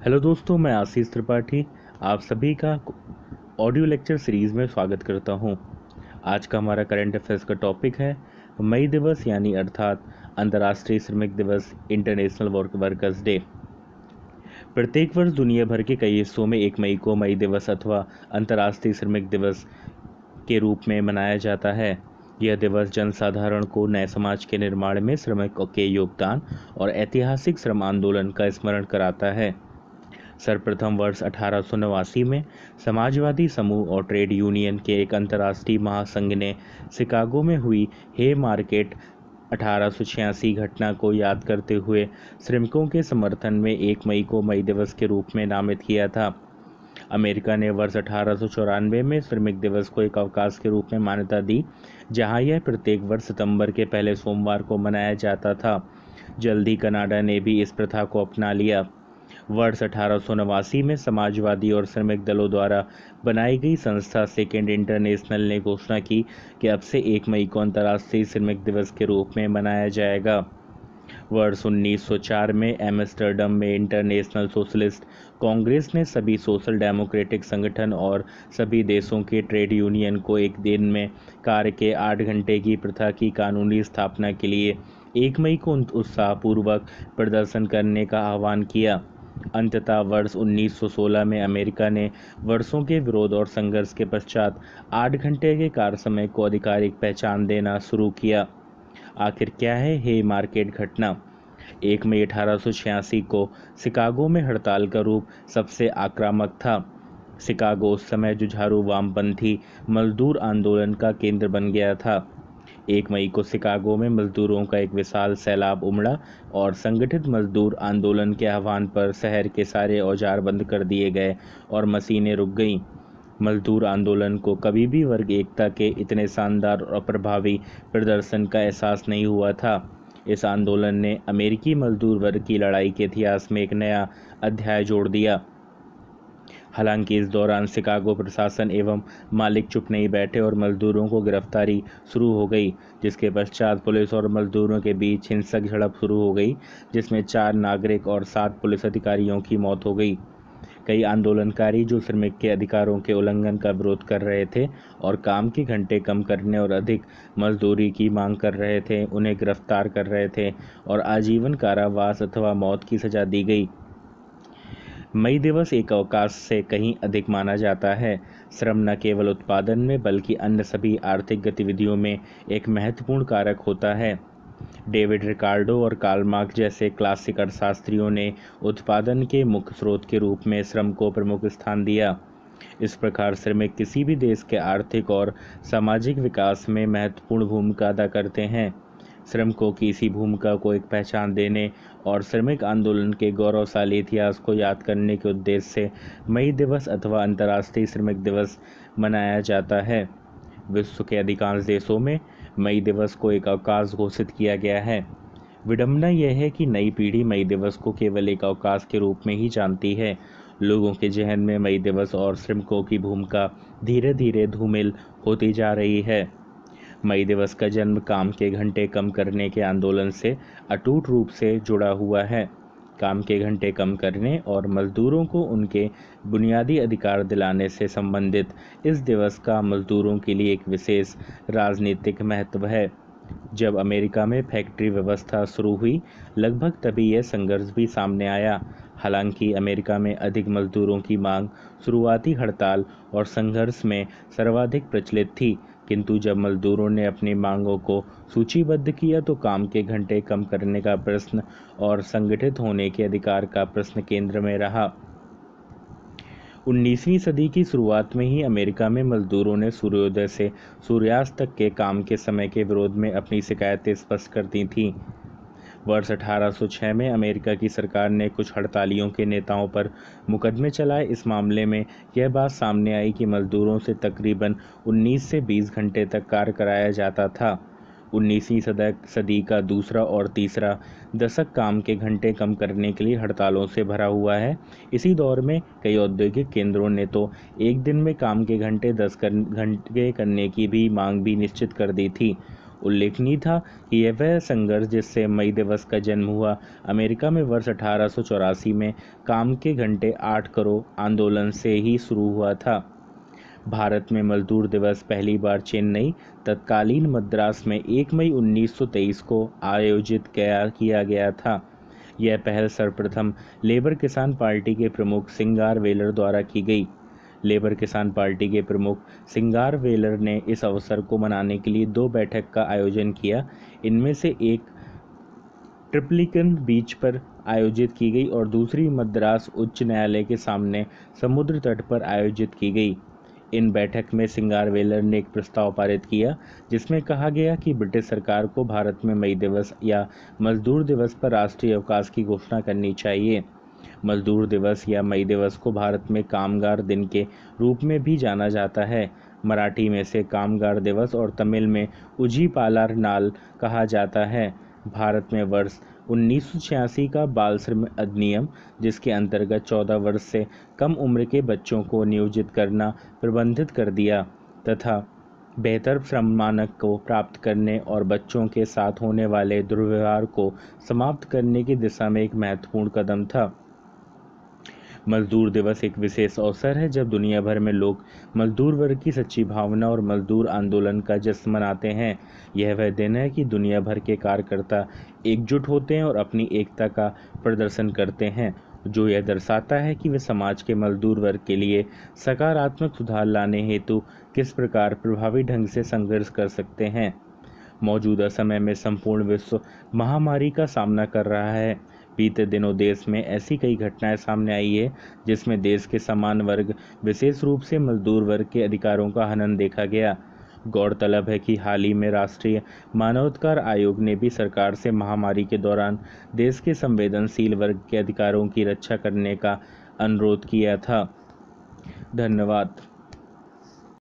Hello दोस्तों, मैं आशीष त्रिपाठी आप सभी का ऑडियो लेक्चर सीरीज़ में स्वागत करता हूं। आज का हमारा करंट अफेयर्स का टॉपिक है मई दिवस यानी अर्थात अंतर्राष्ट्रीय श्रमिक दिवस, इंटरनेशनल वर्कर्स डे। प्रत्येक वर्ष दुनिया भर के कई हिस्सों में 1 मई को मई दिवस अथवा अंतर्राष्ट्रीय श्रमिक दिवस के रूप में मनाया जाता है। यह दिवस जनसाधारण को नए समाज के निर्माण में श्रमिकों के योगदान और ऐतिहासिक श्रम आंदोलन का स्मरण कराता है। सर्वप्रथम वर्ष 1889 में समाजवादी समूह और ट्रेड यूनियन के एक अंतर्राष्ट्रीय महासंघ ने शिकागो में हुई हे मार्केट 1886 घटना को याद करते हुए श्रमिकों के समर्थन में 1 मई को मई दिवस के रूप में नामित किया था। अमेरिका ने वर्ष 1894 में श्रमिक दिवस को एक अवकाश के रूप में मान्यता दी, जहां यह प्रत्येक वर्ष सितंबर के पहले सोमवार को मनाया जाता था। जल्द ही कनाडा ने भी इस प्रथा को अपना लिया। वर्ष 1889 में समाजवादी और श्रमिक दलों द्वारा बनाई गई संस्था सेकेंड इंटरनेशनल ने घोषणा की कि अब से 1 मई को अंतर्राष्ट्रीय श्रमिक दिवस के रूप में मनाया जाएगा। वर्ष 1904 में एम्स्टर्डम में इंटरनेशनल सोशलिस्ट कांग्रेस ने सभी सोशल डेमोक्रेटिक संगठन और सभी देशों के ट्रेड यूनियन को एक दिन में कार्य के 8 घंटे की प्रथा की कानूनी स्थापना के लिए 1 मई को उत्साहपूर्वक प्रदर्शन करने का आह्वान किया। अंततः वर्ष 1916 में अमेरिका ने वर्षों के विरोध और संघर्ष के पश्चात 8 घंटे के कार्य समय को आधिकारिक पहचान देना शुरू किया। आखिर क्या है हे मार्केट घटना? 1 मई 1886 को शिकागो में हड़ताल का रूप सबसे आक्रामक था। शिकागो उस समय जुझारू वामपंथी मजदूर आंदोलन का केंद्र बन गया था। 1 मई को शिकागो में मजदूरों का एक विशाल सैलाब उमड़ा और संगठित मजदूर आंदोलन के आह्वान पर शहर के सारे औजार बंद कर दिए गए और मशीनें रुक गईं। मजदूर आंदोलन को कभी भी वर्ग एकता के इतने शानदार और प्रभावी प्रदर्शन का एहसास नहीं हुआ था। इस आंदोलन ने अमेरिकी मजदूर वर्ग की लड़ाई के इतिहास में एक नया अध्याय जोड़ दिया। हालांकि इस दौरान शिकागो प्रशासन एवं मालिक चुप नहीं बैठे और मजदूरों को गिरफ्तारी शुरू हो गई, जिसके पश्चात पुलिस और मजदूरों के बीच हिंसक झड़प शुरू हो गई, जिसमें 4 नागरिक और 7 पुलिस अधिकारियों की मौत हो गई। कई आंदोलनकारी जो श्रमिक के अधिकारों के उल्लंघन का विरोध कर रहे थे और काम के घंटे कम करने और अधिक मजदूरी की मांग कर रहे थे, उन्हें गिरफ्तार कर रहे थे और आजीवन कारावास अथवा मौत की सजा दी गई। मई दिवस एक अवकाश से कहीं अधिक माना जाता है। श्रम न केवल उत्पादन में बल्कि अन्य सभी आर्थिक गतिविधियों में एक महत्वपूर्ण कारक होता है। डेविड रिकार्डो और कार्ल मार्क्स जैसे क्लासिक अर्थशास्त्रियों ने उत्पादन के मुख्य स्रोत के रूप में श्रम को प्रमुख स्थान दिया। इस प्रकार श्रमिक किसी भी देश के आर्थिक और सामाजिक विकास में महत्वपूर्ण भूमिका अदा करते हैं। श्रमिकों की इसी भूमिका को एक पहचान देने और श्रमिक आंदोलन के गौरवशाली इतिहास को याद करने के उद्देश्य से मई दिवस अथवा अंतर्राष्ट्रीय श्रमिक दिवस मनाया जाता है। विश्व के अधिकांश देशों में मई दिवस को एक अवकाश घोषित किया गया है। विडंबना यह है कि नई पीढ़ी मई दिवस को केवल एक अवकाश के रूप में ही जानती है। लोगों के जहन में मई दिवस और श्रमिकों की भूमिका धीरे धीरे धूमिल होती जा रही है। मई दिवस का जन्म काम के घंटे कम करने के आंदोलन से अटूट रूप से जुड़ा हुआ है। काम के घंटे कम करने और मजदूरों को उनके बुनियादी अधिकार दिलाने से संबंधित इस दिवस का मजदूरों के लिए एक विशेष राजनीतिक महत्व है। जब अमेरिका में फैक्ट्री व्यवस्था शुरू हुई, लगभग तभी यह संघर्ष भी सामने आया। हालांकि अमेरिका में अधिक मजदूरों की मांग शुरुआती हड़ताल और संघर्ष में सर्वाधिक प्रचलित थी, किंतु जब मजदूरों ने अपनी मांगों को सूचीबद्ध किया तो काम के घंटे कम करने का प्रश्न और संगठित होने के अधिकार का प्रश्न केंद्र में रहा। 19वीं सदी की शुरुआत में ही अमेरिका में मजदूरों ने सूर्योदय से सूर्यास्त तक के काम के समय के विरोध में अपनी शिकायतें स्पष्ट कर दी थीं। वर्ष 1806 में अमेरिका की सरकार ने कुछ हड़तालियों के नेताओं पर मुकदमे चलाए। इस मामले में यह बात सामने आई कि मजदूरों से तकरीबन 19 से 20 घंटे तक कार्य कराया जाता था। 19वीं सदी का दूसरा और तीसरा दशक काम के घंटे कम करने के लिए हड़तालों से भरा हुआ है। इसी दौर में कई औद्योगिक केंद्रों ने तो एक दिन में काम के घंटे 10 घंटे करने की भी मांग भी निश्चित कर दी थी। उल्लेखनीय था कि यह वह संघर्ष जिससे मई दिवस का जन्म हुआ अमेरिका में वर्ष 1884 में काम के घंटे 8 करो आंदोलन से ही शुरू हुआ था। भारत में मजदूर दिवस पहली बार चेन्नई तत्कालीन मद्रास में 1 मई 1923 को आयोजित किया गया था। यह पहल सर्वप्रथम लेबर किसान पार्टी के प्रमुख सिंगारवेलर द्वारा की गई। लेबर किसान पार्टी के प्रमुख सिंगारवेलर ने इस अवसर को मनाने के लिए 2 बैठक का आयोजन किया। इनमें से एक ट्रिप्लिकन बीच पर आयोजित की गई और दूसरी मद्रास उच्च न्यायालय के सामने समुद्र तट पर आयोजित की गई। इन बैठक में सिंगारवेलर ने एक प्रस्ताव पारित किया जिसमें कहा गया कि ब्रिटिश सरकार को भारत में मई दिवस या मजदूर दिवस पर राष्ट्रीय अवकाश की घोषणा करनी चाहिए। मजदूर दिवस या मई दिवस को भारत में कामगार दिन के रूप में भी जाना जाता है। मराठी में इसे कामगार दिवस और तमिल में उजीपालार नाल कहा जाता है। भारत में वर्ष 1986 का बाल श्रम अधिनियम, जिसके अंतर्गत 14 वर्ष से कम उम्र के बच्चों को नियोजित करना प्रतिबंधित कर दिया तथा बेहतर श्रम मानक को प्राप्त करने और बच्चों के साथ होने वाले दुर्व्यवहार को समाप्त करने की दिशा में एक महत्वपूर्ण कदम था। मजदूर दिवस एक विशेष अवसर है जब दुनिया भर में लोग मजदूर वर्ग की सच्ची भावना और मजदूर आंदोलन का जश्न मनाते हैं। यह वह दिन है कि दुनिया भर के कार्यकर्ता एकजुट होते हैं और अपनी एकता का प्रदर्शन करते हैं, जो यह दर्शाता है कि वे समाज के मजदूर वर्ग के लिए सकारात्मक सुधार लाने हेतु किस प्रकार प्रभावी ढंग से संघर्ष कर सकते हैं। मौजूदा समय में संपूर्ण विश्व महामारी का सामना कर रहा है। बीते दिनों देश में ऐसी कई घटनाएं सामने आई है जिसमें देश के समान वर्ग, विशेष रूप से मजदूर वर्ग के अधिकारों का हनन देखा गया। गौरतलब है कि हाल ही में राष्ट्रीय मानवाधिकार आयोग ने भी सरकार से महामारी के दौरान देश के संवेदनशील वर्ग के अधिकारों की रक्षा करने का अनुरोध किया था। धन्यवाद।